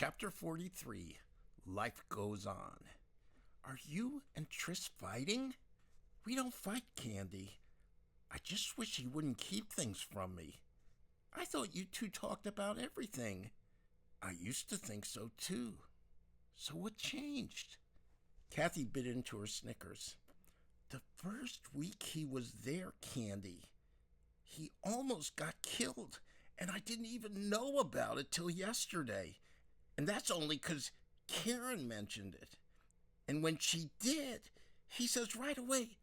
Chapter 43, Life Goes On. Are you and Tris fighting? We don't fight, Candy. I just wish he wouldn't keep things from me. I thought you two talked about everything. I used to think so too. So what changed? Kathy bit into her Snickers. The first week he was there, Candy, he almost got killed, and I didn't even know about it till yesterday. And that's only 'cause Karen mentioned it. And when she did, he says right away,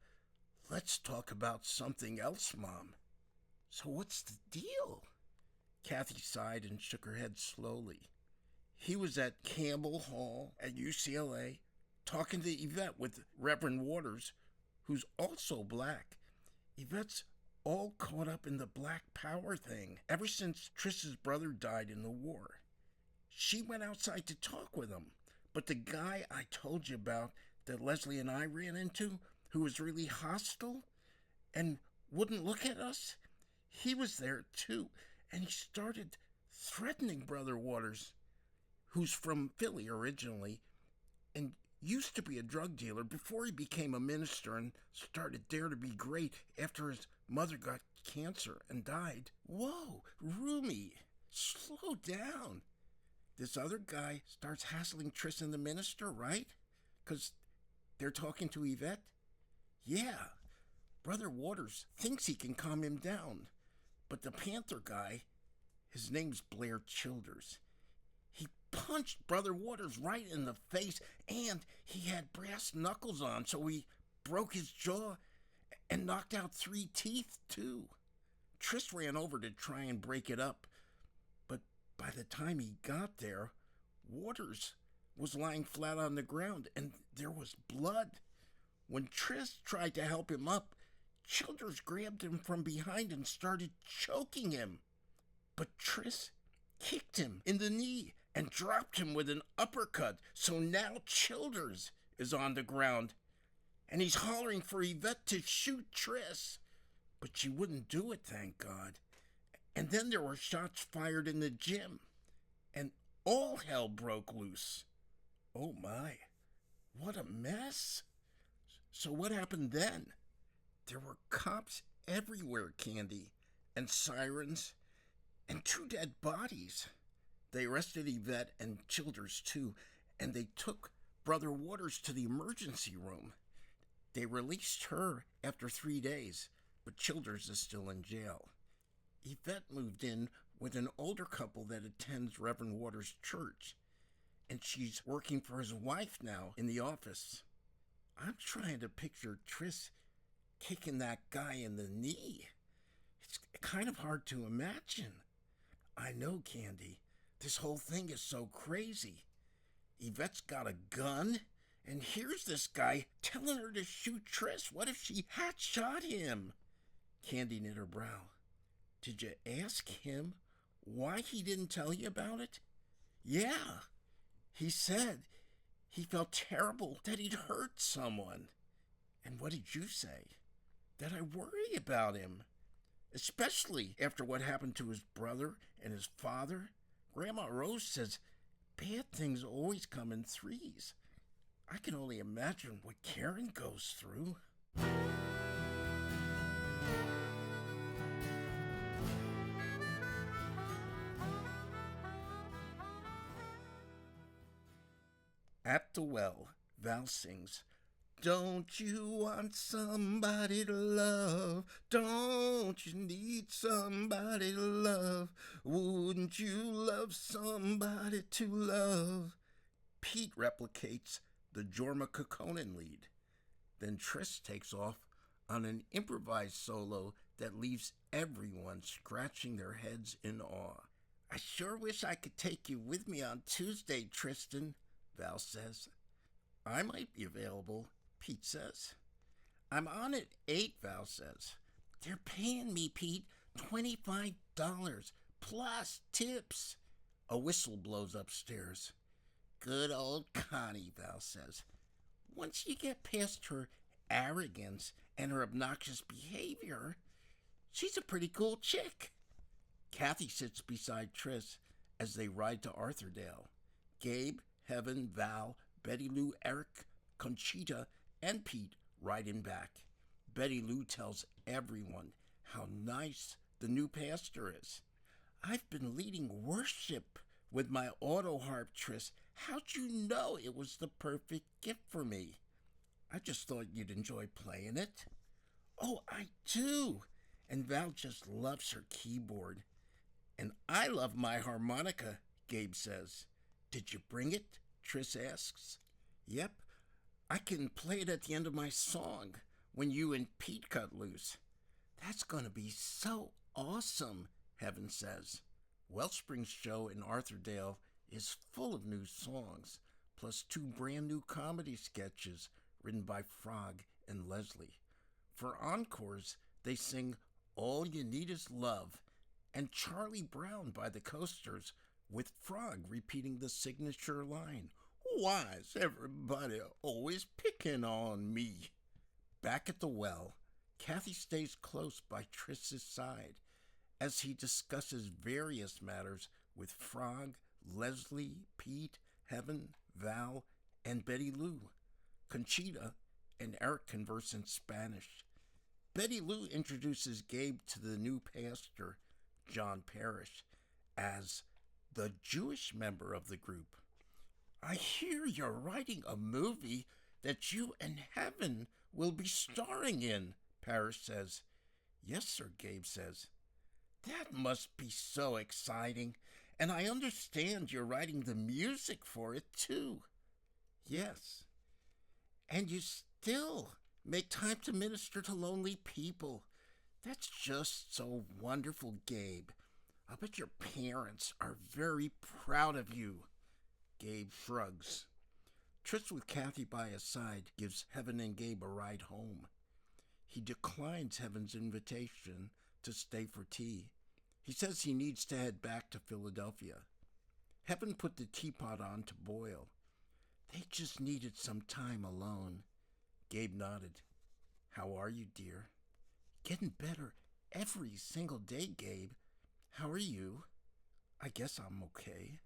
"Let's talk about something else, Mom." So what's the deal? Kathy sighed and shook her head slowly. He was at Campbell Hall at UCLA talking to Yvette with Reverend Waters, who's also black. Yvette's all caught up in the black power thing ever since Tris's brother died in the war. She went outside to talk with him, but the guy I told you about that Leslie and I ran into, who was really hostile and wouldn't look at us, he was there too, and he started threatening Brother Waters, who's from Philly originally and used to be a drug dealer before he became a minister and started Dare to Be Great after his mother got cancer and died. Whoa, Rumi, slow down. This other guy starts hassling Tris and the minister, right? 'Cause they're talking to Yvette? Yeah, Brother Waters thinks he can calm him down. But the Panther guy, his name's Blair Childers, he punched Brother Waters right in the face, and he had brass knuckles on, so he broke his jaw and knocked out 3 teeth, too. Tris ran over to try and break it up, but by the time he got there, Waters was lying flat on the ground, and there was blood. When Tris tried to help him up, Childers grabbed him from behind and started choking him. But Tris kicked him in the knee and dropped him with an uppercut, so now Childers is on the ground, and he's hollering for Yvette to shoot Tris. But she wouldn't do it, thank God. And then there were shots fired in the gym, and all hell broke loose. Oh my, what a mess. So what happened then? There were cops everywhere, Candy, and sirens, and 2 dead bodies. They arrested Yvette and Childers too, and they took Brother Waters to the emergency room. They released her after 3 days, but Childers is still in jail. Yvette moved in with an older couple that attends Reverend Waters' church, and she's working for his wife now in the office. I'm trying to picture Tris kicking that guy in the knee. It's kind of hard to imagine. I know, Candy. This whole thing is so crazy. Yvette's got a gun, and here's this guy telling her to shoot Tris. What if she had shot him? Candy knit her brow. Did you ask him why he didn't tell you about it? Yeah. He said he felt terrible that he'd hurt someone. And what did you say? That I worry about him, especially after what happened to his brother and his father. Grandma Rose says bad things always come in 3s. I can only imagine what Karen goes through. At the well, Val sings, "Don't you want somebody to love? Don't you need somebody to love? Wouldn't you love somebody to love?" Pete replicates the Jorma Kekkonen lead. Then Tris takes off on an improvised solo that leaves everyone scratching their heads in awe. "I sure wish I could take you with me on Tuesday, Tristan," Val says. "I might be available," Pete says. "I'm on at 8, Val says. "They're paying me, Pete, $25 plus tips." A whistle blows upstairs. "Good old Connie," Val says. "Once you get past her arrogance and her obnoxious behavior, she's a pretty cool chick." Kathy sits beside Tris as they ride to Arthurdale. Gabe, Heaven, Val, Betty Lou, Eric, Conchita, and Pete write in back. Betty Lou tells everyone how nice the new pastor is. I've been leading worship with my auto harp, Tris. How'd you know it was the perfect gift for me? I just thought you'd enjoy playing it. Oh, I do. And Val just loves her keyboard. And I love my harmonica, Gabe says. Did you bring it? Tris asks. Yep, I can play it at the end of my song when you and Pete cut loose. That's going to be so awesome, Heaven says. Wellspring's show in Arthurdale is full of new songs, plus 2 brand new comedy sketches written by Frog and Leslie. For encores, they sing All You Need Is Love and Charlie Brown by the Coasters, with Frog repeating the signature line, Why's everybody always picking on me? Back at the well, Kathy stays close by Triss's side as he discusses various matters with Frog, Leslie, Pete, Heaven, Val, and Betty Lou. Conchita and Eric converse in Spanish. Betty Lou introduces Gabe to the new pastor, John Parrish, as the Jewish member of the group. I hear you're writing a movie that you and Heaven will be starring in, Parrish says. Yes, sir, Gabe says. That must be so exciting, and I understand you're writing the music for it, too. Yes. And you still make time to minister to lonely people. That's just so wonderful, Gabe. I bet your parents are very proud of you. Gabe shrugs. Tris, with Kathy by his side, gives Heaven and Gabe a ride home. He declines Heaven's invitation to stay for tea. He says he needs to head back to Philadelphia. Heaven put the teapot on to boil. They just needed some time alone. Gabe nodded. How are you, dear? Getting better every single day, Gabe. How are you? I guess I'm okay.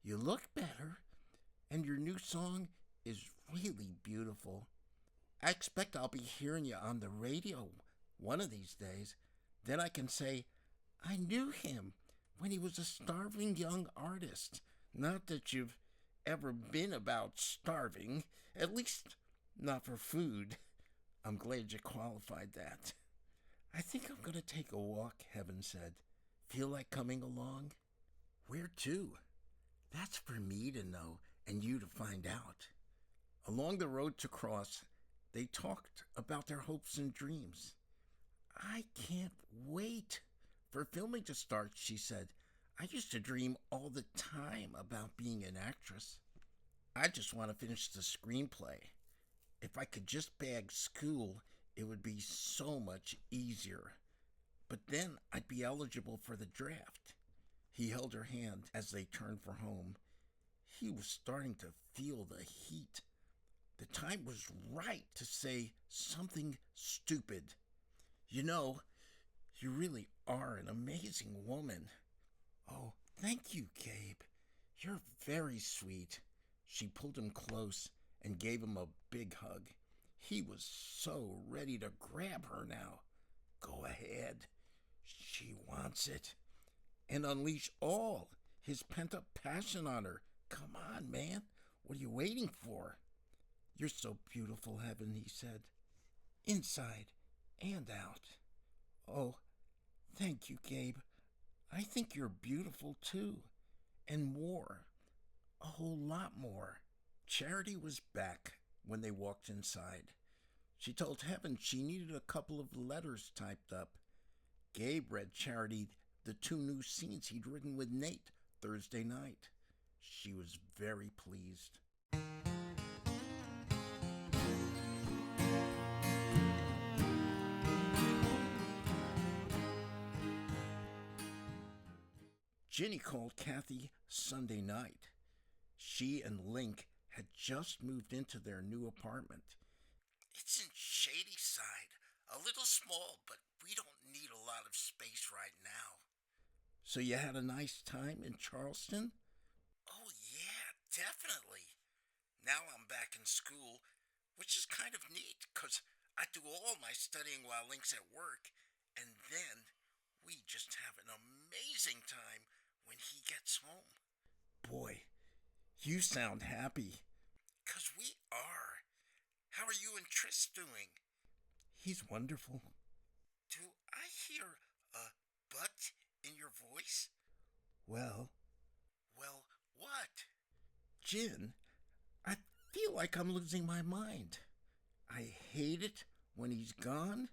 You look better, and your new song is really beautiful. I expect I'll be hearing you on the radio one of these days. Then I can say, I knew him when he was a starving young artist. Not that you've ever been about starving, at least not for food. I'm glad you qualified that. I think I'm going to take a walk, Heaven said. Feel like coming along? Where to? That's for me to know and you to find out. Along the road to Cross, they talked about their hopes and dreams. I can't wait for filming to start, she said. I used to dream all the time about being an actress. I just want to finish the screenplay. If I could just bag school, it would be so much easier. But then I'd be eligible for the draft. He held her hand as they turned for home. He was starting to feel the heat. The time was right to say something stupid. You know, you really are an amazing woman. Oh, thank you, Gabe. You're very sweet. She pulled him close and gave him a big hug. He was so ready to grab her now. Go ahead. She wants it. And unleash all his pent-up passion on her. Come on, man. What are you waiting for? You're so beautiful, Heaven, he said. Inside and out. Oh, thank you, Gabe. I think you're beautiful, too. And more. A whole lot more. Charity was back when they walked inside. She told Heaven she needed a couple of letters typed up. Gabe read Charity the 2 new scenes he'd written with Nate Thursday night. She was very pleased. Ginny called Kathy Sunday night. She and Link had just moved into their new apartment. It's in Shadyside, a little small, but we don't need a lot of space right now. So you had a nice time in Charleston? Oh yeah, Now I'm back in school, which is kind of neat because I do all my studying while Link's at work, and then we just have an amazing time when he gets home. Boy, you sound happy. 'Cause we are. How are you and Tris doing? He's wonderful. Do I hear a but in your voice? Well, what? Jin, I feel like I'm losing my mind. I hate it when he's gone,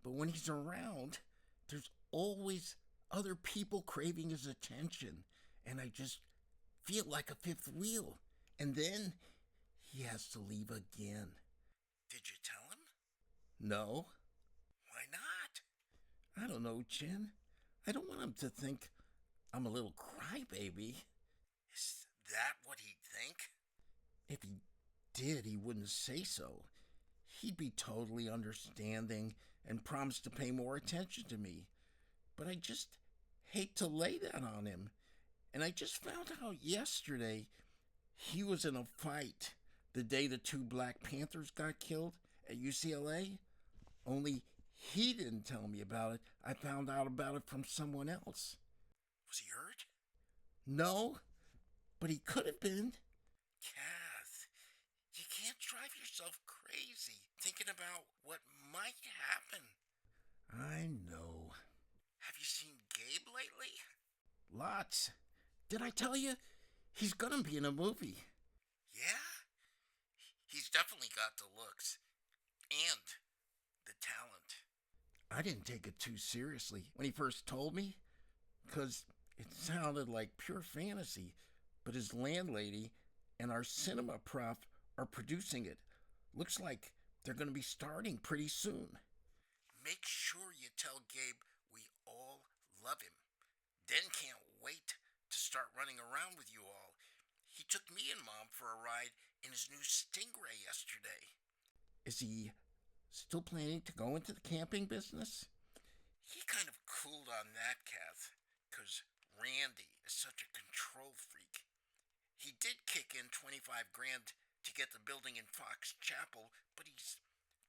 but when he's around, there's always other people craving his attention, and I just feel like a fifth wheel. And then he has to leave again. Did you tell him? No. Why not? I don't know, Jin. I don't want him to think I'm a little crybaby. Is that what he'd think? If he did, he wouldn't say so. He'd be totally understanding and promise to pay more attention to me. But I just hate to lay that on him. And I just found out yesterday he was in a fight the day the two Black Panthers got killed at UCLA. Only he didn't tell me about it. I found out about it from someone else. Was he hurt? No, but he could have been. Kath, you can't drive yourself crazy thinking about what might happen. I know. Have you seen Gabe lately? Lots. Did I tell you? He's gonna be in a movie. Yeah? He's definitely got the looks. And the talent. I didn't take it too seriously when he first told me, because it sounded like pure fantasy, but his landlady and our cinema prof are producing it. Looks like they're going to be starting pretty soon. Make sure you tell Gabe we all love him. Den can't wait to start running around with you all. He took me and Mom for a ride in his new Stingray yesterday. Is he still planning to go into the camping business? He kind of cooled on that, Kath, because Randy is such a control freak. He did kick in 25 grand to get the building in Fox Chapel, but he's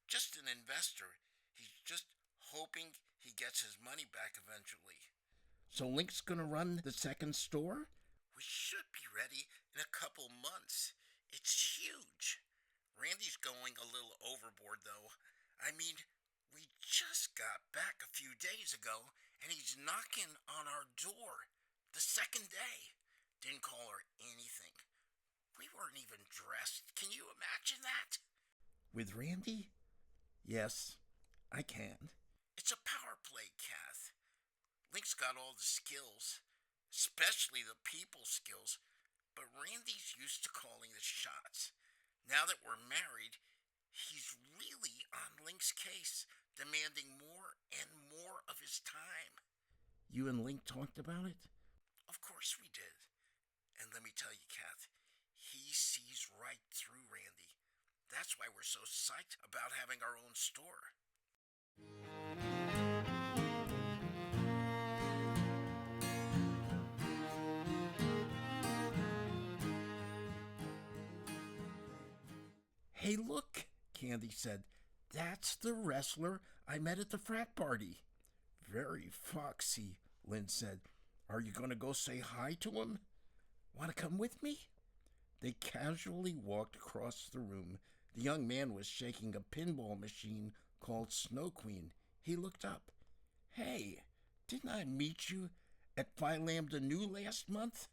just an investor. He's just hoping he gets his money back eventually. So Link's gonna run the second store? We should be ready in a couple months. It's huge. Randy's going a little overboard, though. I mean, we just got back a few days ago, and he's knocking on our door the second day. Didn't call her anything. We weren't even dressed. Can you imagine that? With Randy? Yes, I can. It's a power play, Kath. Link's got all the skills, especially the people skills, but Randy's used to calling the shots. Now that we're married, he's really on Link's case, demanding more and more of his time. You and Link talked about it? Of course we did. And let me tell you, Kath, he sees right through Randy. That's why we're so psyched about having our own store. Hey, look, Candy said. That's the wrestler I met at the frat party. Very foxy, Lynn said. Are you going to go say hi to him? Want to come with me? They casually walked across the room. The young man was shaking a pinball machine called Snow Queen. He looked up. Hey, didn't I meet you at Phi Lambda Nu last month?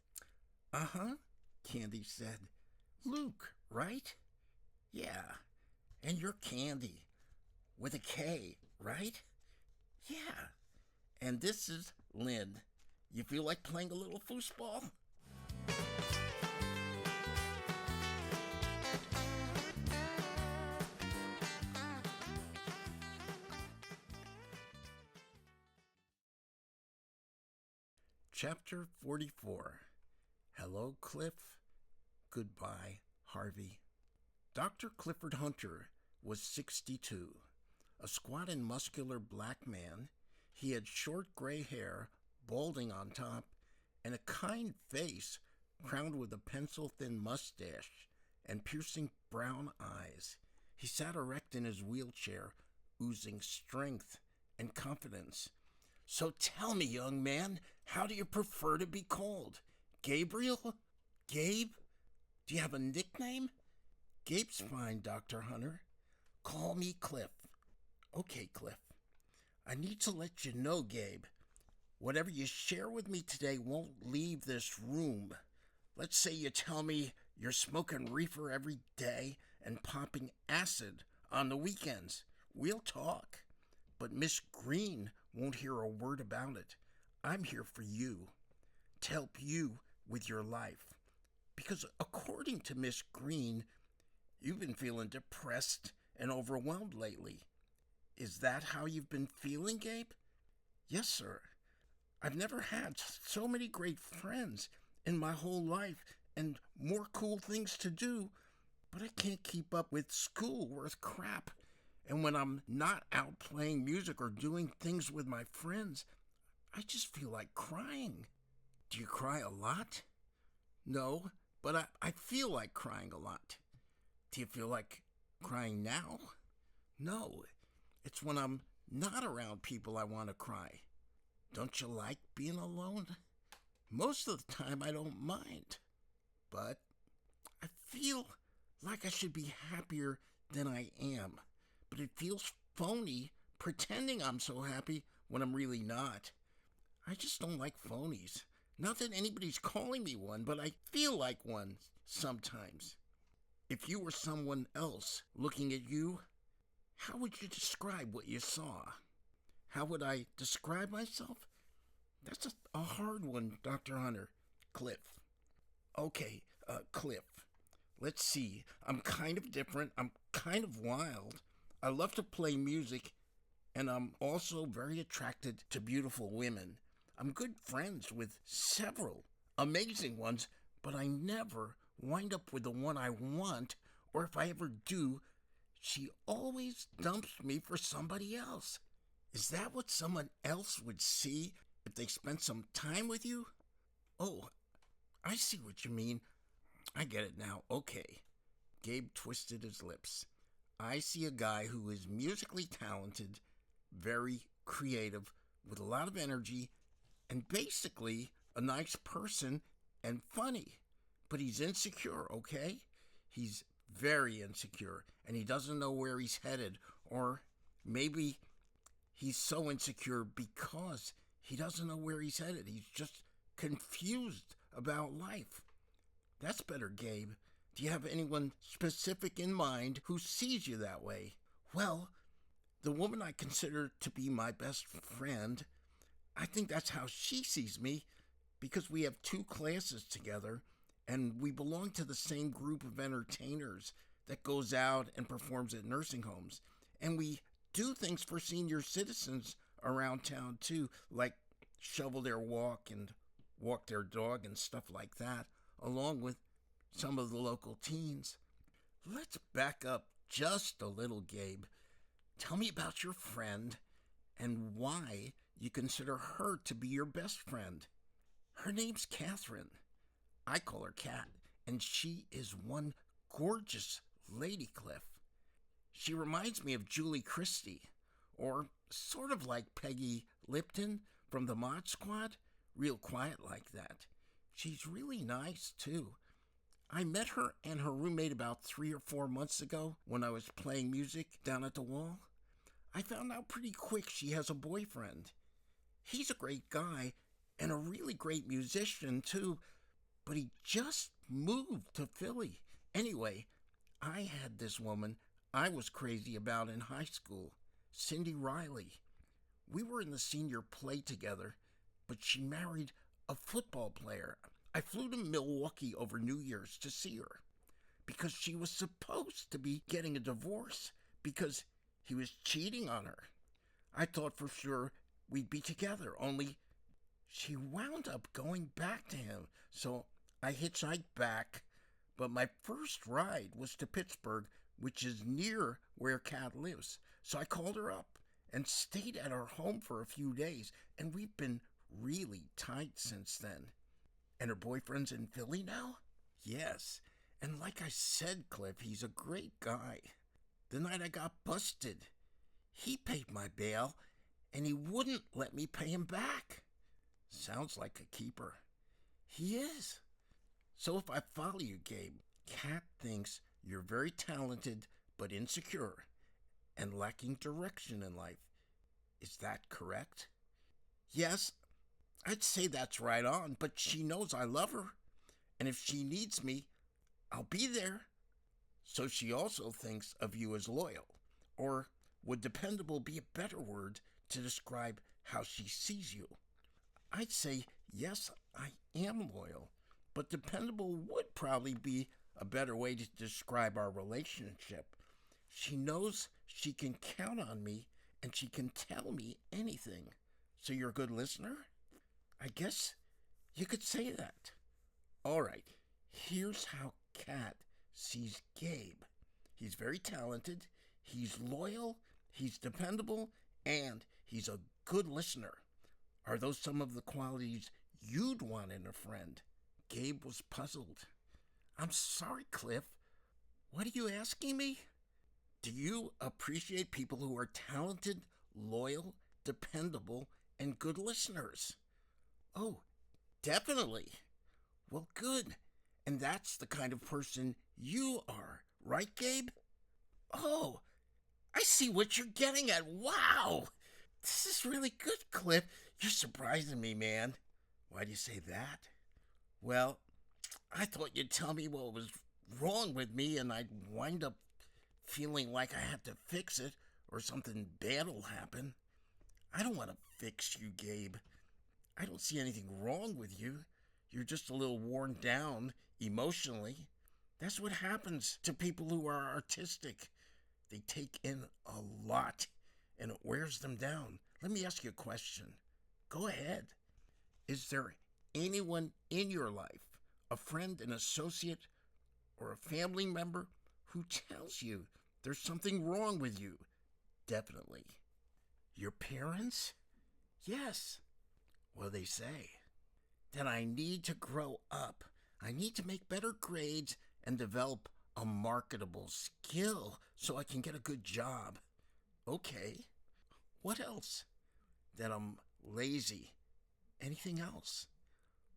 Uh-huh, Candy said. Luke, right? Yeah, and you're Candy, with a K, right? Yeah, and this is Lynn. You feel like playing a little foosball? Chapter 44. Hello, Cliff. Goodbye, Harvey. Dr. Clifford Hunter was 62, a squat and muscular black man. He had short gray hair, balding on top, and a kind face crowned with a pencil-thin mustache and piercing brown eyes. He sat erect in his wheelchair, oozing strength and confidence. "So tell me, young man, how do you prefer to be called? Gabriel? Gabe? Do you have a nickname?" "Gabe's fine, Dr. Hunter. Call me Cliff." "Okay, Cliff. I need to let you know, Gabe, whatever you share with me today won't leave this room. Let's say you tell me you're smoking reefer every day and popping acid on the weekends. We'll talk. But Miss Green won't hear a word about it. I'm here for you, to help you with your life. Because according to Miss Green, you've been feeling depressed and overwhelmed lately. Is that how you've been feeling, Gabe?" "Yes, sir. I've never had so many great friends in my whole life and more cool things to do, but I can't keep up with school worth crap. And when I'm not out playing music or doing things with my friends, I just feel like crying." "Do you cry a lot?" "No, but I feel like crying a lot." "Do you feel like crying now?" "No, it's when I'm not around people I want to cry." "Don't you like being alone?" "Most of the time I don't mind, but I feel like I should be happier than I am. But it feels phony pretending I'm so happy when I'm really not. I just don't like phonies. Not that anybody's calling me one, but I feel like one sometimes." "If you were someone else looking at you, how would you describe what you saw?" "How would I describe myself?" That's a hard one, Dr. Hunter. Cliff. "Okay, Cliff. Let's see. I'm kind of different. I'm kind of wild. I love to play music, and I'm also very attracted to beautiful women. I'm good friends with several amazing ones, but I never wind up with the one I want, or if I ever do, she always dumps me for somebody else. Is that what someone else would see if they spent some time with you?" "Oh, I see what you mean. I get it now. Okay." Gabe twisted his lips. "I see a guy who is musically talented, very creative, with a lot of energy, and basically a nice person and funny. But he's insecure, okay? He's very insecure, and he doesn't know where he's headed, or maybe he's so insecure because he doesn't know where he's headed. He's just confused about life." "That's better, Gabe. Do you have anyone specific in mind who sees you that way?" "Well, the woman I consider to be my best friend, I think that's how she sees me, because we have 2 classes together, and we belong to the same group of entertainers that goes out and performs at nursing homes. And we do things for senior citizens around town, too, like shovel their walk and walk their dog and stuff like that, along with some of the local teens." "Let's back up just a little, Gabe. Tell me about your friend and why you consider her to be your best friend." "Her name's Catherine. I call her Cat, and she is one gorgeous lady, Cliff. She reminds me of Julie Christie, or sort of like Peggy Lipton from the Mod Squad, real quiet like that. She's really nice, too. I met her and her roommate about 3 or 4 months ago when I was playing music down at the wall. I found out pretty quick she has a boyfriend. He's a great guy and a really great musician, too, but he just moved to Philly. Anyway, I had this woman I was crazy about in high school, Cindy Riley. We were in the senior play together, but she married a football player. I flew to Milwaukee over New Year's to see her because she was supposed to be getting a divorce because he was cheating on her. I thought for sure we'd be together, only she wound up going back to him, so I hitchhiked back. But my first ride was to Pittsburgh, which is near where Kat lives. So I called her up and stayed at her home for a few days, and we've been really tight since then." "And her boyfriend's in Philly now?" "Yes, And like I said, Cliff, he's a great guy. The night I got busted, he paid my bail, and he wouldn't let me pay him back. Sounds like a keeper. He is. So if I follow you, Gabe, Kat thinks you're very talented but insecure and lacking direction in life. Is that correct? Yes, I'd say that's right on, but she knows I love her. And if she needs me, I'll be there. So she also thinks of you as loyal. Or would dependable be a better word to describe how she sees you? I'd say, yes, I am loyal, but dependable would probably be a better way to describe our relationship. She knows she can count on me, and she can tell me anything. So you're a good listener? I guess you could say that. All right, here's how Kat sees Gabe. He's very talented, he's loyal, he's dependable, and he's a good listener. Are those some of the qualities you'd want in a friend? Gabe was puzzled. I'm sorry, Cliff. What are you asking me? Do you appreciate people who are talented, loyal, dependable, and good listeners? Oh, definitely. Well, good. And that's the kind of person you are, right, Gabe? Oh, I see what you're getting at. Wow! This is really good, Cliff. You're surprising me, man. Why do you say that? Well, I thought you'd tell me what was wrong with me and I'd wind up feeling like I had to fix it or something bad will happen. I don't want to fix you, Gabe. I don't see anything wrong with you. You're just a little worn down emotionally. That's what happens to people who are artistic. They take in a lot and it wears them down. Let me ask you a question. Go ahead. Is there anyone in your life, a friend, an associate, or a family member who tells you there's something wrong with you? Definitely. Your parents? Yes. Well, they say that I need to grow up. I need to make better grades and develop a marketable skill so I can get a good job. Okay. What else? That I'm lazy. Anything else?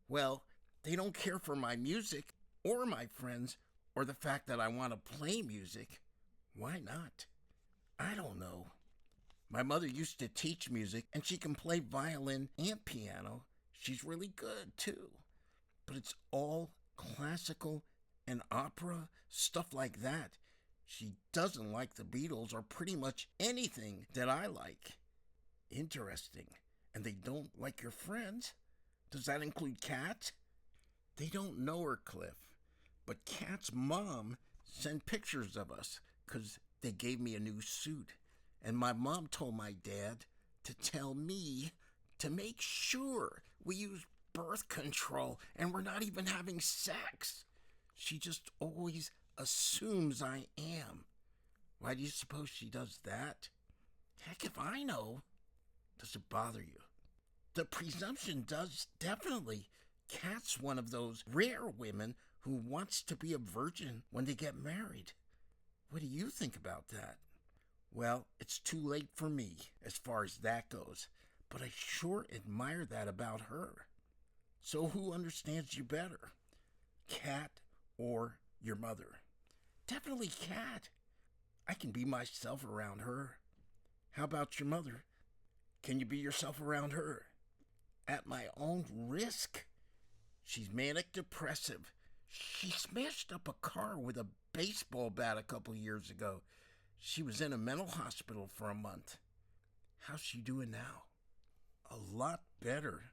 Well, they don't care for my music or my friends or the fact that I want to play music. Why not? I don't know. My mother used to teach music and she can play violin and piano. She's really good too. But it's all classical and opera, stuff like that. She doesn't like the Beatles or pretty much anything that I like. Interesting. And they don't like your friends? Does that include Kat? They don't know her, Cliff. But Kat's mom sent pictures of us because they gave me a new suit. And my mom told my dad to tell me to make sure we use birth control and we're not even having sex. She just always assumes I am. Why do you suppose she does that? Heck if I know. Does it bother you? The presumption does, definitely. Kat's one of those rare women who wants to be a virgin when they get married. What do you think about that? Well, it's too late for me as far as that goes, but I sure admire that about her. So who understands you better, Kat or your mother? Definitely Kat. I can be myself around her. How about your mother? Can you be yourself around her? At my own risk. She's manic depressive. She smashed up a car with a baseball bat a couple years ago. She was in a mental hospital for a month. How's she doing now? A lot better.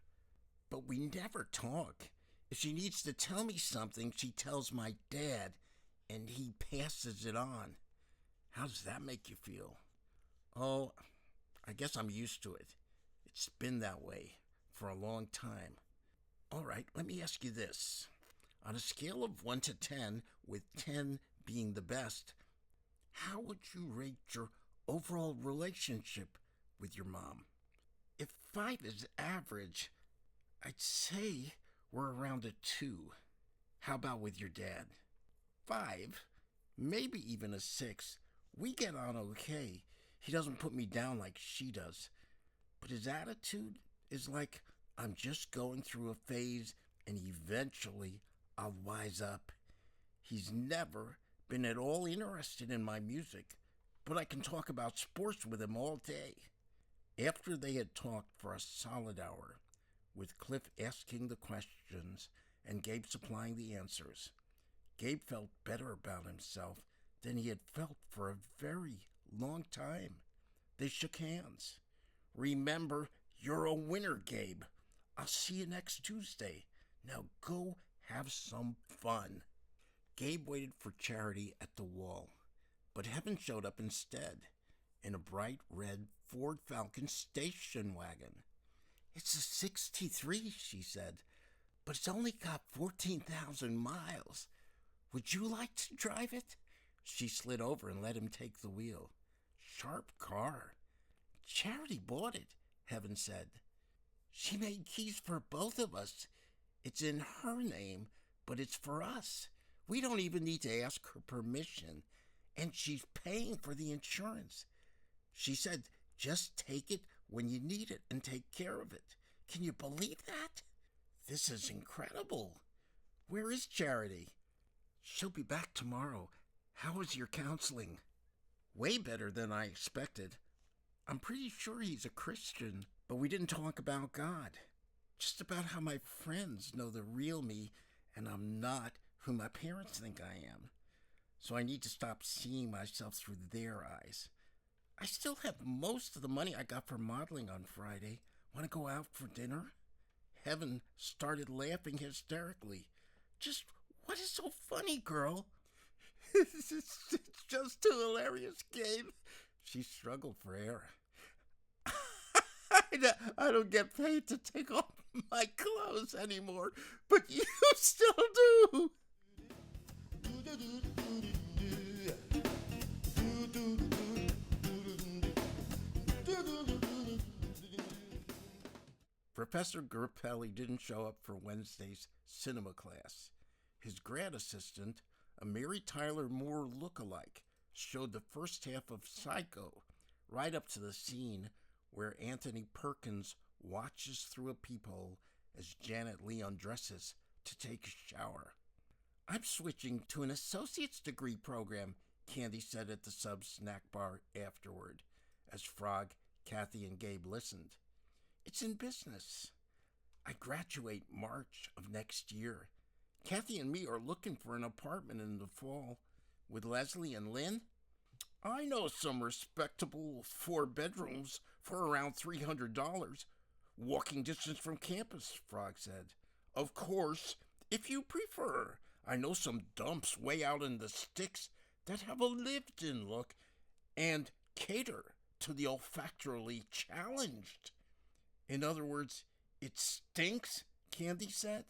But we never talk. If she needs to tell me something, she tells my dad, and he passes it on. How does that make you feel? Oh, I guess I'm used to it. It's been that way for a long time. All right, let me ask you this. On a scale of 1 to 10, with 10 being the best, how would you rate your overall relationship with your mom? If 5 is average, I'd say we're around a 2. How about with your dad? 5, maybe even a 6. We get on okay. He doesn't put me down like she does. But his attitude is like I'm just going through a phase and eventually I'll wise up. He's never been at all interested in my music, but I can talk about sports with him all day. After they had talked for a solid hour, with Cliff asking the questions and Gabe supplying the answers, Gabe felt better about himself than he had felt for a very long time. They shook hands. Remember, you're a winner, Gabe. I'll see you next Tuesday. Now go have some fun. Gabe waited for Charity at the wall, but Heaven showed up instead, in a bright red Ford Falcon station wagon. It's a 63, she said, but it's only got 14,000 miles. Would you like to drive it? She slid over and let him take the wheel. Sharp car. Charity bought it, Heaven said. She made keys for both of us. It's in her name, but it's for us. We don't even need to ask her permission, and she's paying for the insurance. She said, just take it when you need it and take care of it. Can you believe that? This is incredible. Where is Charity? She'll be back tomorrow. How was your counseling? Way better than I expected. I'm pretty sure he's a Christian, but we didn't talk about God. Just about how my friends know the real me and I'm not who my parents think I am. So I need to stop seeing myself through their eyes. I still have most of the money I got for modeling on Friday. Want to go out for dinner? Heaven started laughing hysterically. Just what is so funny, girl? It's just too hilarious, Gabe. She struggled for air. I don't get paid to take off my clothes anymore, but you still do. Professor Gerpelli didn't show up for Wednesday's cinema class. His grad assistant, a Mary Tyler Moore lookalike, showed the first half of Psycho, right up to the scene where Anthony Perkins watches through a peephole as Janet Leigh undresses to take a shower. I'm switching to an associate's degree program, Candy said at the sub snack bar afterward, as Frog, Kathy, and Gabe listened. It's in business. I graduate March of next year. Kathy and me are looking for an apartment in the fall. With Leslie and Lynn, I know some respectable 4 bedrooms for around $300. Walking distance from campus, Frog said. Of course, if you prefer. I know some dumps way out in the sticks that have a lived-in look and cater to the olfactorily challenged. In other words, it stinks, Candy said.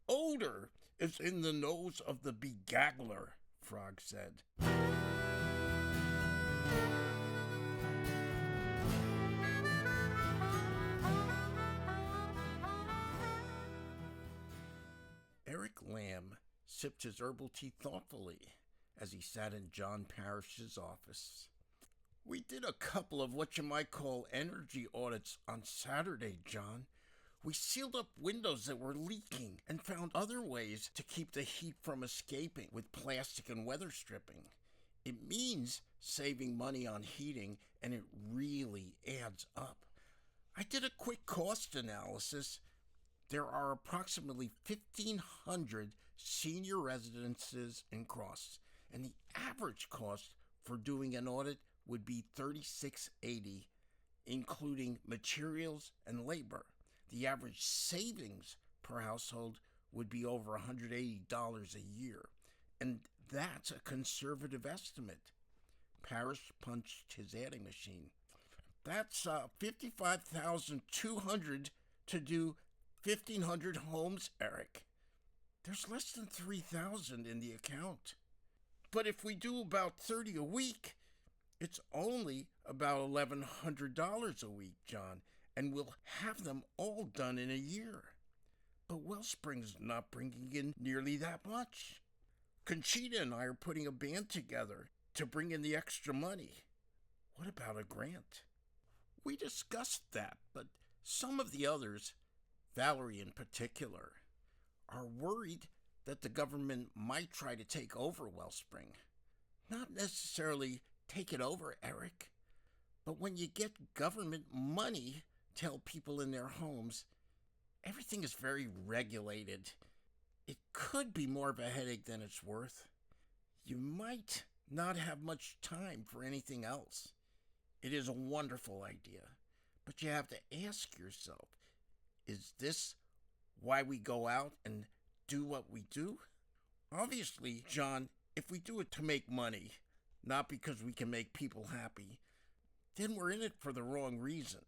Odor is in the nose of the begaggler, Frog said. Eric Lamb sipped his herbal tea thoughtfully as he sat in John Parrish's office. We did a couple of what you might call energy audits on Saturday, John. We sealed up windows that were leaking and found other ways to keep the heat from escaping with plastic and weather stripping. It means saving money on heating, and it really adds up. I did a quick cost analysis. There are approximately 1,500 senior residences in Cross, and the average cost for doing an audit would be $36.80, including materials and labor. The average savings per household would be over $180 a year, and that's a conservative estimate. Parrish punched his adding machine. That's $55,200 to do 1,500 homes, Eric. There's less than 3,000 in the account. But if we do about 30 a week, it's only about $1,100 a week, John, and we'll have them all done in a year. But Wellspring's not bringing in nearly that much. Conchita and I are putting a band together to bring in the extra money. What about a grant? We discussed that, but some of the others, Valerie in particular, are worried that the government might try to take over Wellspring. Not necessarily take it over, Eric, but when you get government money to help people in their homes, everything is very regulated. It could be more of a headache than it's worth. You might not have much time for anything else. It is a wonderful idea, but you have to ask yourself, is this why we go out and do what we do? Obviously, John, if we do it to make money, not because we can make people happy, then we're in it for the wrong reason.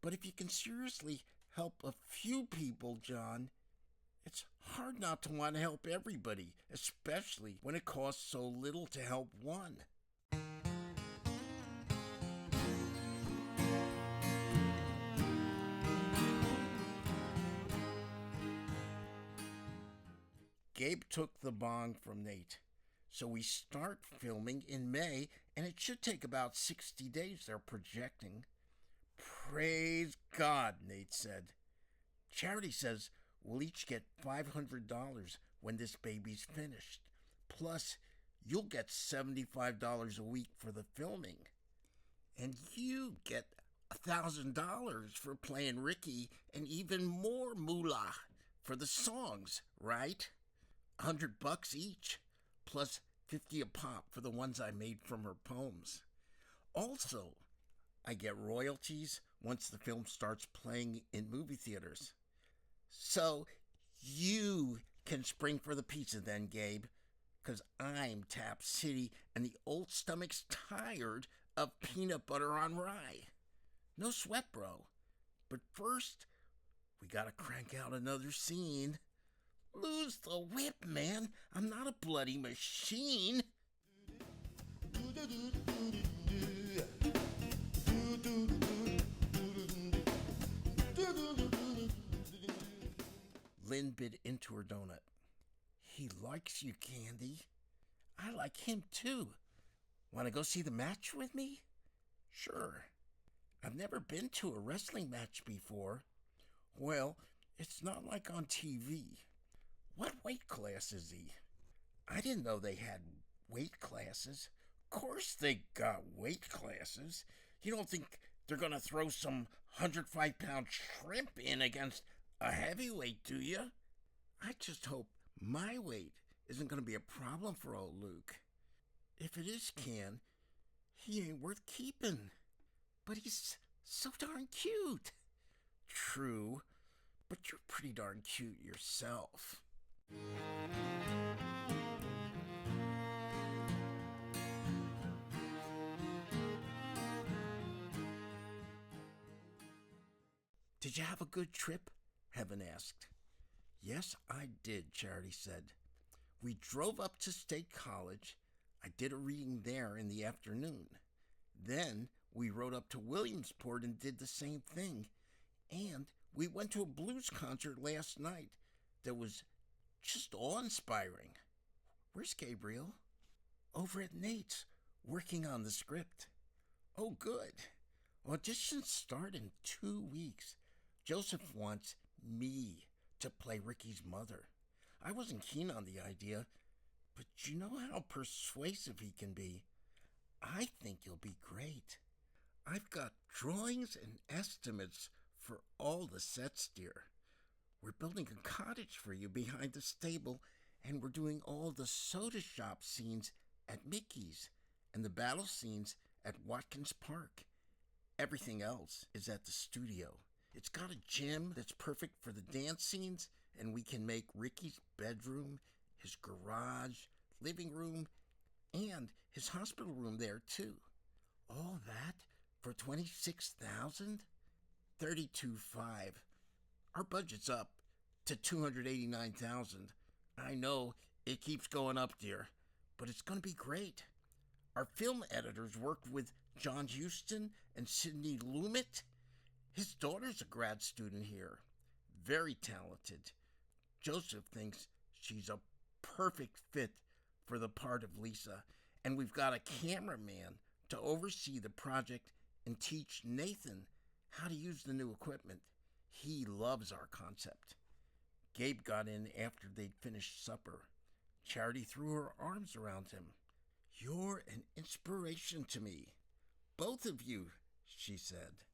But if you can seriously help a few people, John, it's hard not to want to help everybody, especially when it costs so little to help one. Gabe took the bong from Nate, so we start filming in May, and it should take about 60 days, they're projecting. Praise God, Nate said. Charity says we'll each get $500 when this baby's finished. Plus, you'll get $75 a week for the filming. And you get $1,000 for playing Ricky, and even more moolah for the songs, right? $100 each, plus 50 a pop for the ones I made from her poems. Also, I get royalties once the film starts playing in movie theaters. So you can spring for the pizza then, Gabe, because I'm Tap City and the old stomach's tired of peanut butter on rye. No sweat, bro. But first, we gotta crank out another scene. Lose the whip, man. I'm not a bloody machine. Lynn bit into her donut. He likes you, Candy. I like him too. Want to go see the match with me? Sure. I've never been to a wrestling match before. Well, it's not like on TV. What weight class is he? I didn't know they had weight classes. Of course they got weight classes. You don't think they're going to throw some 105-pound shrimp in against a heavyweight, do you? I just hope my weight isn't going to be a problem for old Luke. If it is, Can, he ain't worth keeping. But he's so darn cute. True, but you're pretty darn cute yourself. Did you have a good trip? Heaven asked. Yes, I did, Charity said. We drove up to State College. I did a reading there in the afternoon. Then we rode up to Williamsport and did the same thing. And we went to a blues concert last night that was just awe-inspiring. Where's Gabriel? Over at Nate's, working on the script. Oh, good. Auditions start in 2 weeks. Joseph wants me to play Ricky's mother. I wasn't keen on the idea, but you know how persuasive he can be. I think you'll be great. I've got drawings and estimates for all the sets, dear. We're building a cottage for you behind the stable, and we're doing all the soda shop scenes at Mickey's and the battle scenes at Watkins Park. Everything else is at the studio. It's got a gym that's perfect for the dance scenes, and we can make Ricky's bedroom, his garage, living room, and his hospital room there, too. All that for $26,000? $32,500. Our budget's up to $289,000. I know it keeps going up, dear, but it's going to be great. Our film editors worked with John Huston and Sidney Lumet. His daughter's a grad student here. Very talented. Joseph thinks she's a perfect fit for the part of Lisa, and we've got a cameraman to oversee the project and teach Nathan how to use the new equipment. He loves our concept. Gabe got in after they'd finished supper. Charity threw her arms around him. "You're an inspiration to me. Both of you," she said.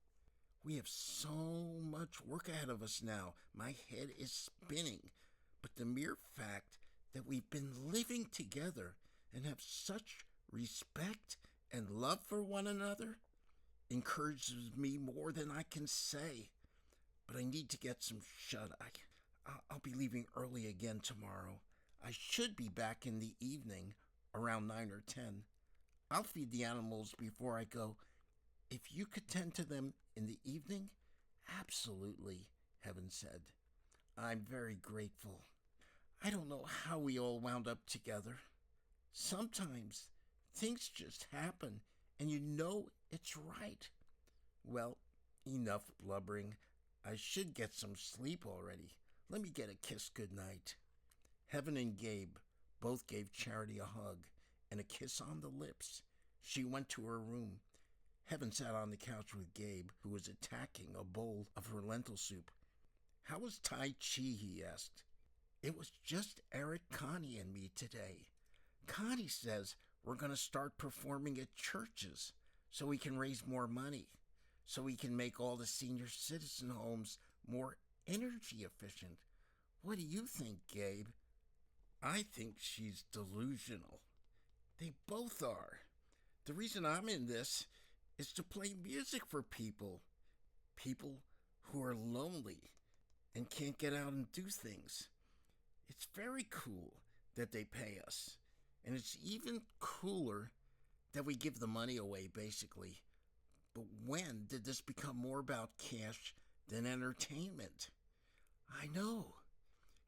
"We have so much work ahead of us now. My head is spinning. But the mere fact that we've been living together and have such respect and love for one another encourages me more than I can say. But I need to get some shut-eye. I'll be leaving early again tomorrow. I should be back in the evening around 9 or 10. I'll feed the animals before I go. If you could tend to them in the evening?" "Absolutely," Heaven said. "I'm very grateful. I don't know how we all wound up together. Sometimes things just happen and you know it's right. Well, enough blubbering. I should get some sleep already. Let me get a kiss goodnight." Heaven and Gabe both gave Charity a hug and a kiss on the lips. She went to her room. Heaven sat on the couch with Gabe, who was attacking a bowl of her lentil soup. "How was Tai Chi?" he asked. "It was just Eric, Connie, and me today. Connie says we're going to start performing at churches so we can raise more money, so we can make all the senior citizen homes more energy efficient. What do you think, Gabe?" "I think she's delusional." "They both are. The reason I'm in this is to play music for people who are lonely and can't get out and do things. It's very cool that they pay us, and it's even cooler that we give the money away, basically. But when did this become more about cash than entertainment?" "I know.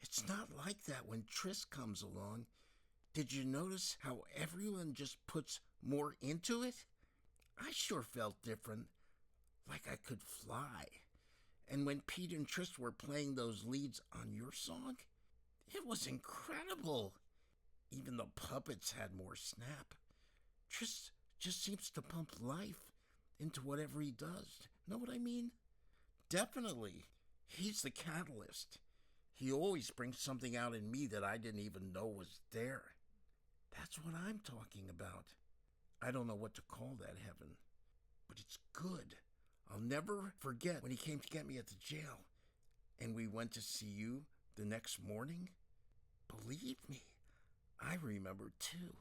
It's not like that when Tris comes along. Did you notice how everyone just puts more into it? I sure felt different, like I could fly. And when Pete and Tris were playing those leads on your song, it was incredible. Even the puppets had more snap. Tris just seems to pump life into whatever he does. Know what I mean?" "Definitely. He's the catalyst. He always brings something out in me that I didn't even know was there." "That's what I'm talking about. I don't know what to call that, Heaven, but it's good. I'll never forget when he came to get me at the jail, and we went to see you the next morning. Believe me, I remember too.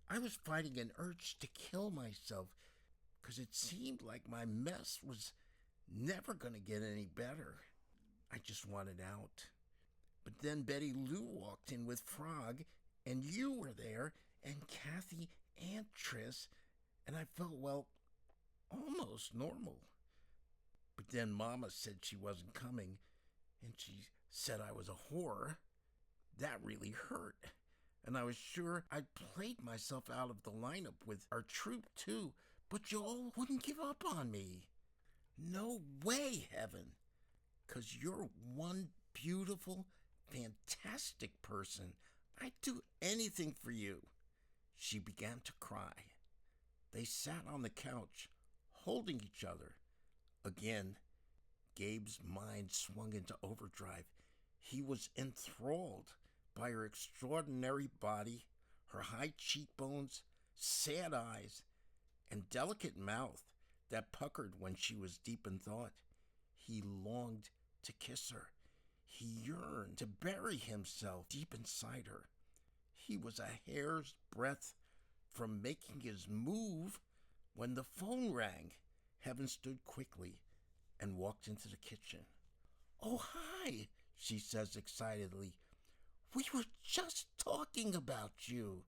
I was fighting an urge to kill myself because it seemed like my mess was never going to get any better. I just wanted out. But then Betty Lou walked in with Frog, and you were there, and Kathy and Tris, and I felt, well, almost normal. But then Mama said she wasn't coming, and she said I was a whore. That really hurt. And I was sure I'd played myself out of the lineup with our troupe, too, but you all wouldn't give up on me." "No way, Heaven, 'cause you're one beautiful, fantastic person. I'd do anything for you." She began to cry. They sat on the couch, holding each other. Again, Gabe's mind swung into overdrive. He was enthralled by her extraordinary body, her high cheekbones, sad eyes, and delicate mouth that puckered when she was deep in thought. He longed to kiss her. He yearned to bury himself deep inside her. He was a hair's breadth from making his move when the phone rang. Heaven stood quickly and walked into the kitchen. "Oh, hi," she says excitedly. "We were just talking about you."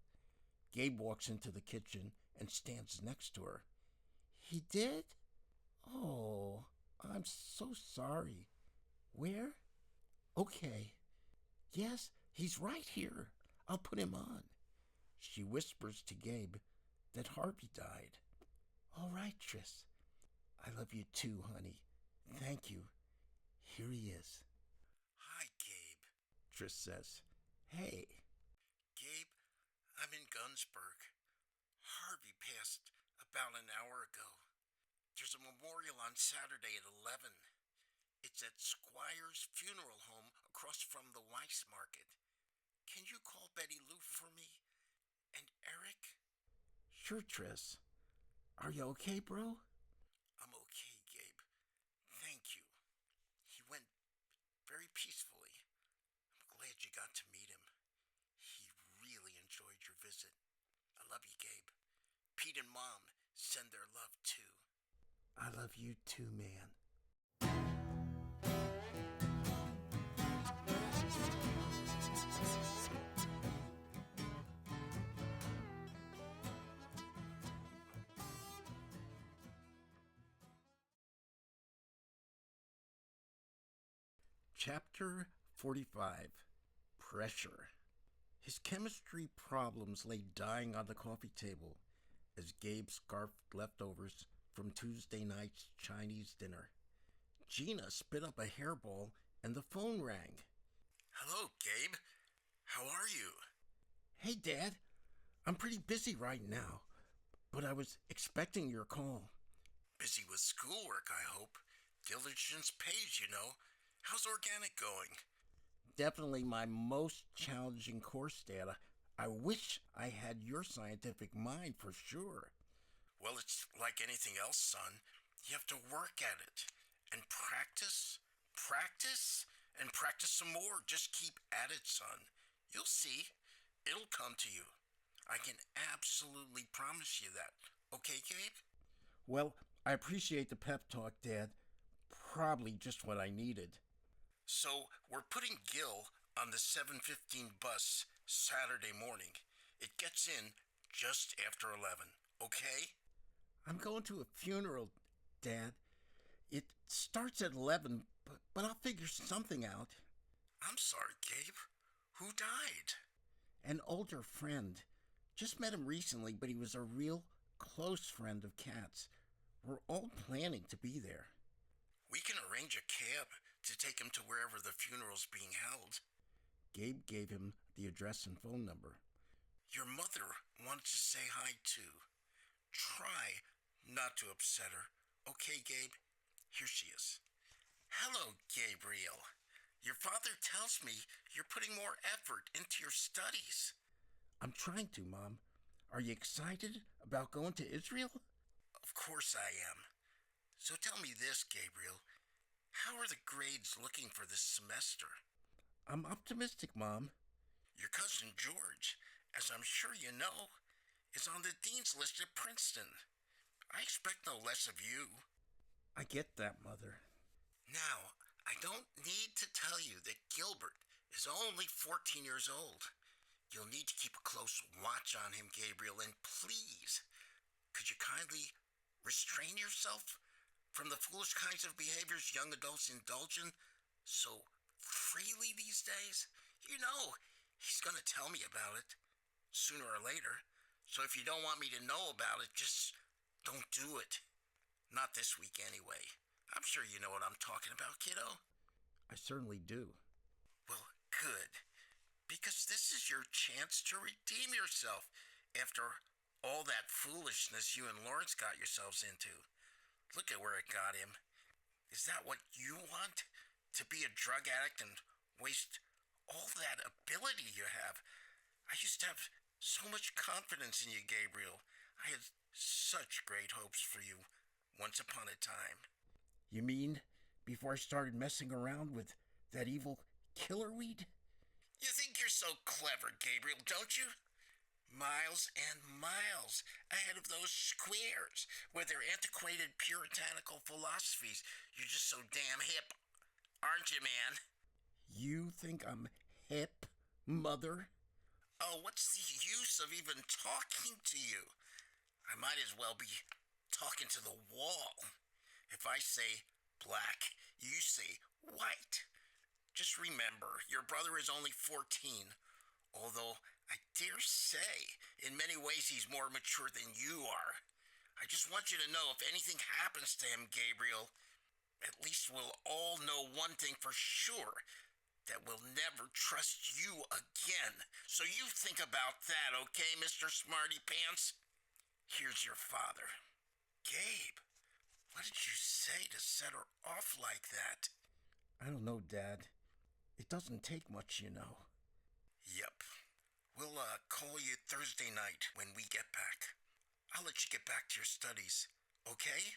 Gabe walks into the kitchen and stands next to her. "He did? Oh, I'm so sorry. Where? Okay. Yes, he's right here. I'll put him on." She whispers to Gabe that Harvey died. "All right, Tris. I love you too, honey. Thank you. Here he is." "Hi, Gabe," Tris says. "Hey." Gunsberg. Harvey passed about an hour ago. There's a memorial on Saturday at 11. It's at Squire's Funeral Home across from the Weiss Market. Can you call Betty Lou for me? And Eric? Sure, Tris. Are you okay, bro? I'm okay, Gabe. Thank you. He went very peacefully. I'm glad you got to meet him. He really enjoyed your visit. I love you, Gabe. Pete and Mom send their love, too. I love you too, man. Chapter 45. Pressure. His chemistry problems lay dying on the coffee table as Gabe scarfed leftovers from Tuesday night's Chinese dinner. Gina spit up a hairball and the phone rang. Hello, Gabe. How are you? Hey, Dad. I'm pretty busy right now, but I was expecting your call. Busy with schoolwork, I hope. Diligence pays, you know. How's organic going? Definitely my most challenging course, Dad. I wish I had your scientific mind for sure. Well, it's like anything else, son. You have to work at it. And practice, and practice some more. Just keep at it, son. You'll see. It'll come to you. I can absolutely promise you that. Okay, Gabe? Well, I appreciate the pep talk, Dad. Probably just what I needed. So, we're putting Gil on the 7:15 bus Saturday morning. It gets in just after 11, okay? I'm going to a funeral, Dad. It starts at 11, but I'll figure something out. I'm sorry, Gabe. Who died? An older friend. Just met him recently, but he was a real close friend of Kat's. We're all planning to be there. We can arrange a cab to take him to wherever the funeral's being held. Gabe gave him the address and phone number. Your mother wanted to say hi, too. Try not to upset her. Okay, Gabe? Here she is. Hello, Gabriel. Your father tells me you're putting more effort into your studies. I'm trying to, Mom. Are you excited about going to Israel? Of course I am. So tell me this, Gabriel. How are the grades looking for this semester? I'm optimistic, Mom. Your cousin George, as I'm sure you know, is on the dean's list at Princeton. I expect no less of you. I get that, Mother. Now, I don't need to tell you that Gilbert is only 14 years old. You'll need to keep a close watch on him, Gabriel, and please, could you kindly restrain yourself from the foolish kinds of behaviors young adults indulge in so freely these days? You know, he's going to tell me about it sooner or later. So if you don't want me to know about it, just don't do it. Not this week anyway. I'm sure you know what I'm talking about, kiddo. I certainly do. Well, good. Because this is your chance to redeem yourself after all that foolishness you and Lawrence got yourselves into. Look at where it got him. Is that what you want? To be a drug addict and waste all that ability you have? I used to have so much confidence in you, Gabriel. I had such great hopes for you once upon a time. You mean before I started messing around with that evil killer weed? You think you're so clever, Gabriel, don't you? Miles and miles ahead of those squares with their antiquated puritanical philosophies. You're just so damn hip, aren't you, man? You think I'm hip, Mother? Oh, what's the use of even talking to you? I might as well be talking to the wall. If I say black, you say white. Just remember, your brother is only 14, although I dare say, in many ways he's more mature than you are. I just want you to know if anything happens to him, Gabriel, at least we'll all know one thing for sure, that will never trust you again. So you think about that, okay, Mr. Smarty Pants? Here's your father. Gabe, what did you say to set her off like that? I don't know, Dad. It doesn't take much, you know. Yep. We'll call you Thursday night when we get back. I'll let you get back to your studies, okay?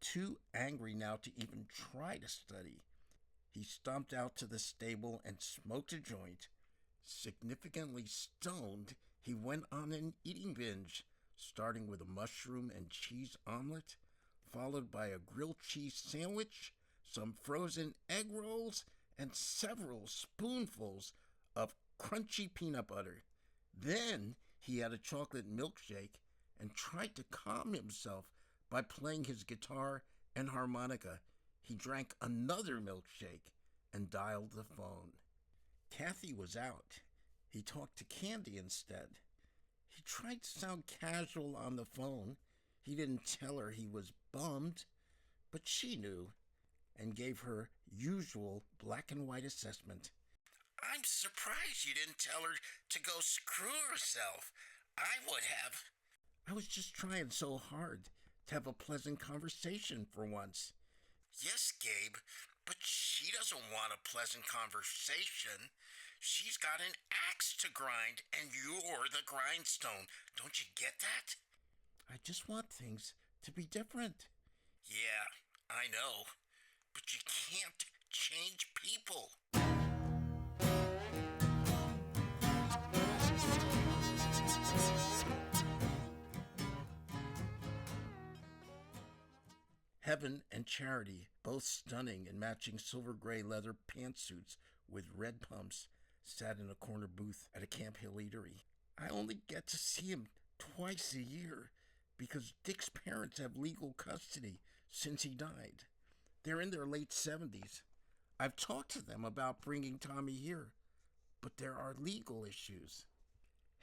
Too angry now to even try to study, he stomped out to the stable and smoked a joint. Significantly stoned, he went on an eating binge, starting with a mushroom and cheese omelet, followed by a grilled cheese sandwich, some frozen egg rolls, and several spoonfuls of crunchy peanut butter. Then he had a chocolate milkshake and tried to calm himself by playing his guitar and harmonica. He drank another milkshake and dialed the phone. Kathy was out. He talked to Candy instead. He tried to sound casual on the phone. He didn't tell her he was bummed, but she knew and gave her usual black and white assessment. I'm surprised you didn't tell her to go screw herself. I would have. I was just trying so hard to have a pleasant conversation for once. Yes, Gabe, but she doesn't want a pleasant conversation. She's got an axe to grind, and you're the grindstone. Don't you get that? I just want things to be different. Yeah, I know. But you can't change people. Heaven and Charity, both stunning in matching silver gray leather pantsuits with red pumps, sat in a corner booth at a Camp Hill eatery. I only get to see him twice a year because Dick's parents have legal custody since he died. They're in their late 70s. I've talked to them about bringing Tommy here, but there are legal issues.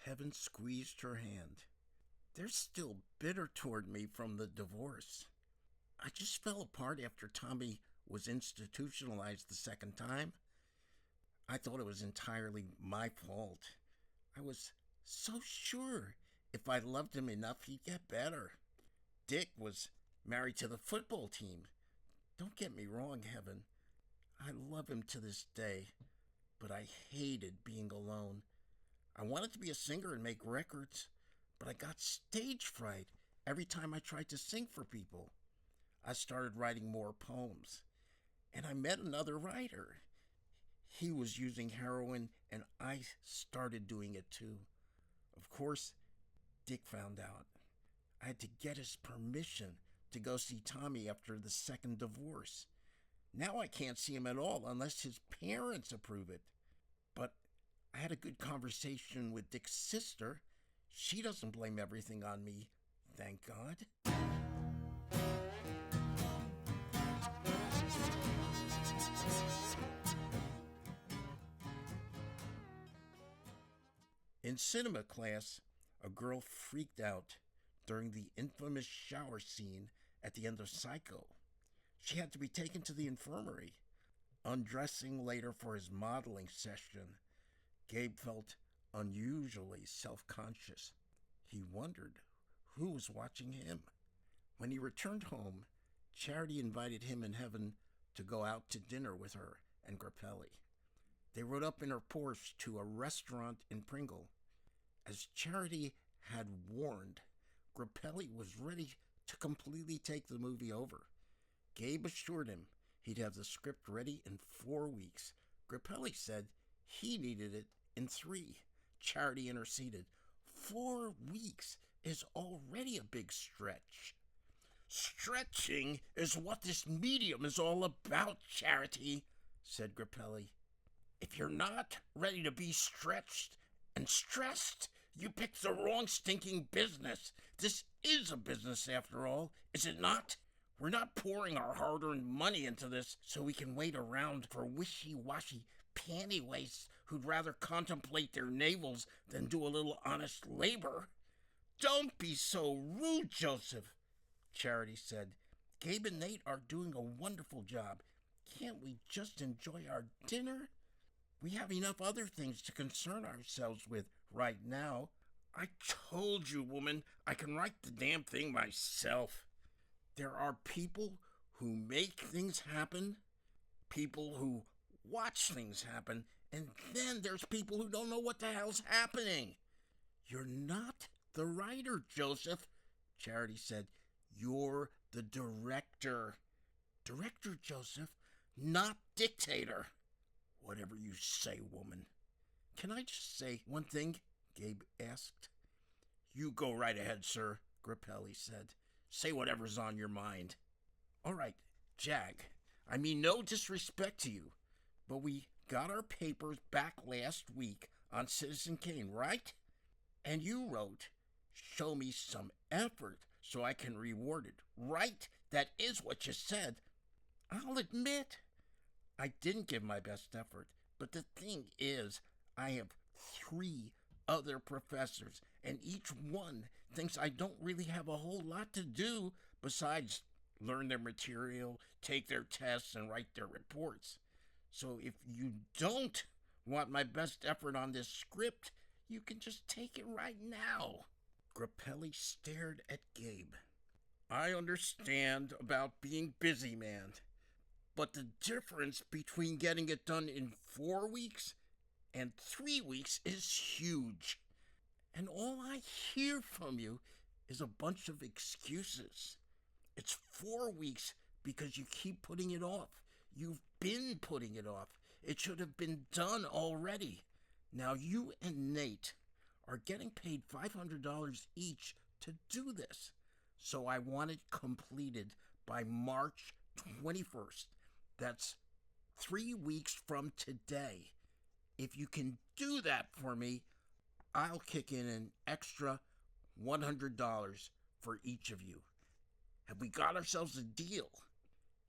Heaven squeezed her hand. They're still bitter toward me from the divorce. I just fell apart after Tommy was institutionalized the second time. I thought it was entirely my fault. I was so sure if I loved him enough, he'd get better. Dick was married to the football team. Don't get me wrong, Heaven. I love him to this day, but I hated being alone. I wanted to be a singer and make records, but I got stage fright every time I tried to sing for people. I started writing more poems, and I met another writer. He was using heroin, and I started doing it too. Of course, Dick found out. I had to get his permission to go see Tommy after the second divorce. Now I can't see him at all unless his parents approve it. But I had a good conversation with Dick's sister. She doesn't blame everything on me, thank God. In cinema class, a girl freaked out during the infamous shower scene at the end of Psycho. She had to be taken to the infirmary. Undressing later for his modeling session, Gabe felt unusually self-conscious. He wondered who was watching him. When he returned home, Charity invited him and Heaven to go out to dinner with her and Grappelli. They rode up in her Porsche to a restaurant in Pringle. As Charity had warned, Grappelli was ready to completely take the movie over. Gabe assured him he'd have the script ready in 4 weeks. Grappelli said he needed it in 3. Charity interceded. 4 weeks is already a big stretch. Stretching is what this medium is all about, Charity, said Grappelli. If you're not ready to be stretched and stressed, you picked the wrong stinking business. This is a business after all, is it not? We're not pouring our hard-earned money into this so we can wait around for wishy-washy pantywaists who'd rather contemplate their navels than do a little honest labor. Don't be so rude, Joseph, Charity said. Gabe and Nate are doing a wonderful job. Can't we just enjoy our dinner? We have enough other things to concern ourselves with right now. I told you, woman, I can write the damn thing myself. There are people who make things happen, people who watch things happen, and then there's people who don't know what the hell's happening. You're not the writer, Joseph, Charity said. You're the director. Director, Joseph, not dictator. Whatever you say, woman. Can I just say one thing? Gabe asked. You go right ahead, sir, Grappelli said. Say whatever's on your mind. All right, Jag. I mean no disrespect to you, but we got our papers back last week on Citizen Kane, right? And you wrote, show me some effort so I can reward it, right? That is what you said. I'll admit, I didn't give my best effort, but the thing is, I have 3 other professors, and each one thinks I don't really have a whole lot to do besides learn their material, take their tests, and write their reports. So if you don't want my best effort on this script, you can just take it right now. Grappelli stared at Gabe. I understand about being busy, man, but the difference between getting it done in 4 weeks and 3 weeks is huge. And all I hear from you is a bunch of excuses. It's 4 weeks because you keep putting it off. You've been putting it off. It should have been done already. Now you and Nate are getting paid $500 each to do this. So I want it completed by March 21st. That's 3 weeks from today. If you can do that for me, I'll kick in an extra $100 for each of you. Have we got ourselves a deal?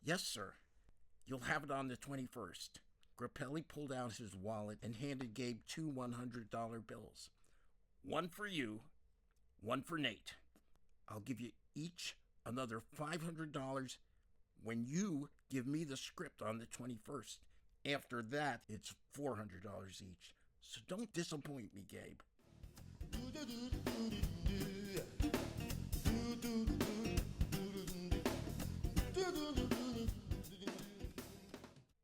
Yes, sir. You'll have it on the 21st. Grappelli pulled out his wallet and handed Gabe 2 $100 bills. One for you, one for Nate. I'll give you each another $500 when you give me the script on the 21st. After that, it's $400 each. So don't disappoint me, Gabe.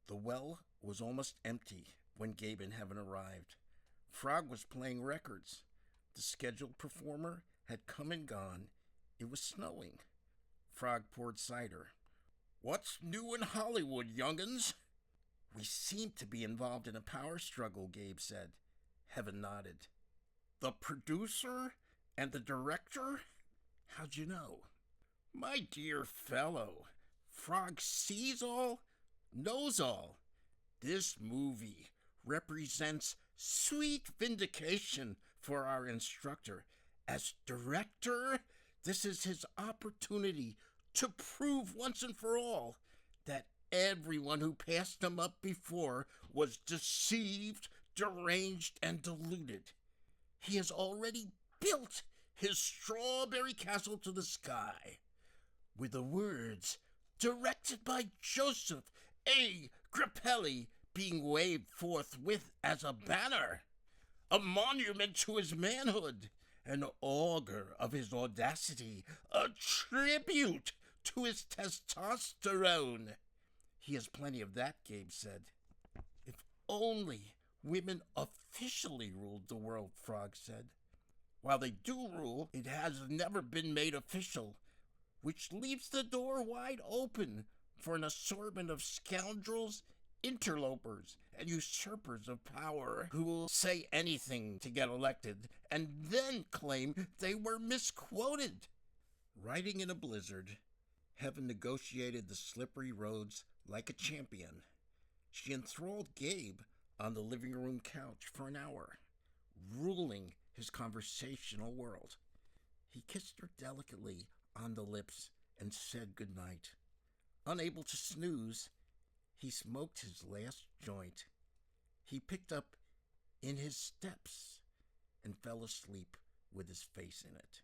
The well was almost empty when Gabe and Heaven arrived. Frog was playing records. The scheduled performer had come and gone. It was snowing. Frog poured cider. What's new in Hollywood, young'uns? We seem to be involved in a power struggle, Gabe said. Heaven nodded. The producer and the director? How'd you know? My dear fellow, Frog sees all, knows all. This movie represents sweet vindication for our instructor. As director, this is his opportunity to prove once and for all that everyone who passed him up before was deceived, deranged, and deluded. He has already built his strawberry castle to the sky with the words directed by Joseph A. Grappelli being waved forthwith as a banner, a monument to his manhood, an augur of his audacity, a tribute to his testosterone. He has plenty of that, Gabe said. If only women officially ruled the world, Frog said. While they do rule, it has never been made official, which leaves the door wide open for an assortment of scoundrels, interlopers, and usurpers of power who will say anything to get elected and then claim they were misquoted. Riding in a blizzard, Heaven negotiated the slippery roads like a champion. She enthralled Gabe on the living room couch for an hour, ruling his conversational world. He kissed her delicately on the lips and said goodnight. Unable to snooze, he smoked his last joint. He picked up in his steps and fell asleep with his face in it.